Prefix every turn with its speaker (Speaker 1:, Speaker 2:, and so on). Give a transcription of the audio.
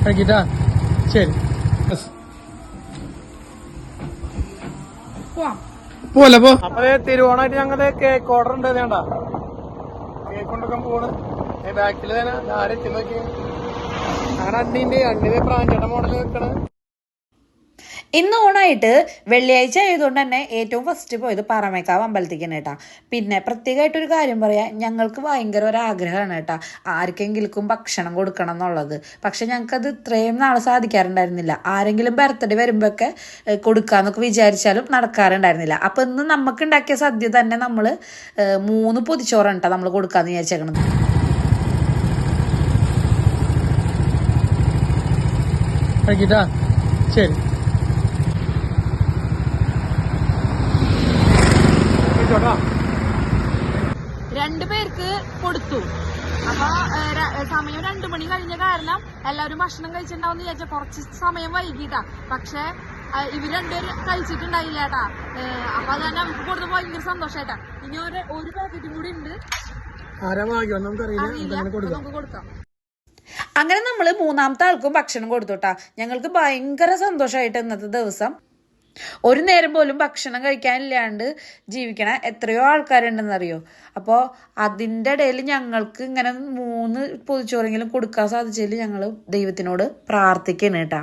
Speaker 1: കഴിക്കിട്ടാ ശരി പോലെ പോ. അപ്പൊ തിരുവോണായിട്ട് ഞങ്ങളുടെ കേക്ക് ഓർഡർ ഉണ്ട്. വേണ്ട കേക്ക് കൊണ്ടൊക്കെ പോണ്. ബാക്കിൽ തന്നെ ആരെത്തി നോക്കി അങ്ങനെ അണ്ണിന്റെ പ്രാഞ്ചേട്ട മോഡല് നിൽക്കണ.
Speaker 2: ഇന്ന് ഓണായിട്ട് വെള്ളിയാഴ്ച ആയതുകൊണ്ട് തന്നെ ഏറ്റവും ഫസ്റ്റ് പോയത് പാറമേക്കാവ് അമ്പലത്തേക്കാണ് കേട്ടാ. പിന്നെ പ്രത്യേകമായിട്ടൊരു കാര്യം പറയാം, ഞങ്ങൾക്ക് ഭയങ്കര ഒരാഗ്രഹമാണ് കേട്ടാ ആർക്കെങ്കിലും ഭക്ഷണം കൊടുക്കണം എന്നുള്ളത്. പക്ഷെ ഞങ്ങൾക്കത് ഇത്രയും നാളെ സാധിക്കാറുണ്ടായിരുന്നില്ല. ആരെങ്കിലും ബർത്ത്ഡേ വരുമ്പോഴൊക്കെ കൊടുക്കാന്നൊക്കെ വിചാരിച്ചാലും നടക്കാറുണ്ടായിരുന്നില്ല. അപ്പം ഇന്ന് നമുക്ക് ഉണ്ടാക്കിയ സദ്യ തന്നെ നമ്മൾ 3 പൊതിച്ചോറാണ് കേട്ടോ നമ്മൾ കൊടുക്കാന്ന് വിചാരിച്ചേക്കണത്.
Speaker 1: കഴിക്കിട്ടാ ശരി.
Speaker 3: രണ്ടുപേർക്ക് കൊടുത്തു. അപ്പൊ സമയം 2 മണി കഴിഞ്ഞ കാരണം എല്ലാവരും ഭക്ഷണം കഴിച്ചിട്ടുണ്ടാവും വിചാരിച്ച കുറച്ച് സമയം വൈകിട്ടാ. പക്ഷെ ഇവര് രണ്ടുപേരും കഴിച്ചിട്ടുണ്ടായില്ല കേട്ടാ. അപ്പൊ അത് തന്നെ നമുക്ക് കൊടുത്ത് ഭയങ്കര സന്തോഷായിട്ടാ. ഇനി ഒരു പാക്കറ്റും കൂടി ഉണ്ട്. നമുക്ക് കൊടുക്കാം.
Speaker 2: അങ്ങനെ നമ്മൾ 3ാമത്തെ ആൾക്കും ഭക്ഷണം കൊടുത്തുട്ടാ. ഞങ്ങൾക്ക് ഭയങ്കര സന്തോഷമായിട്ട് ഇന്നത്തെ ദിവസം. ഒരു നേരം പോലും ഭക്ഷണം കഴിക്കാനില്ലാണ്ട് ജീവിക്കണ എത്രയോ ആൾക്കാരുണ്ടെന്നറിയോ. അപ്പോൾ അതിൻ്റെ ഇടയിൽ ഞങ്ങൾക്ക് ഇങ്ങനെ 3 പൊതിച്ചോറെങ്കിലും കൊടുക്കാൻ സാധിച്ചതിൽ ഞങ്ങൾ ദൈവത്തിനോട് പ്രാർത്ഥിക്കണം കേട്ടാ.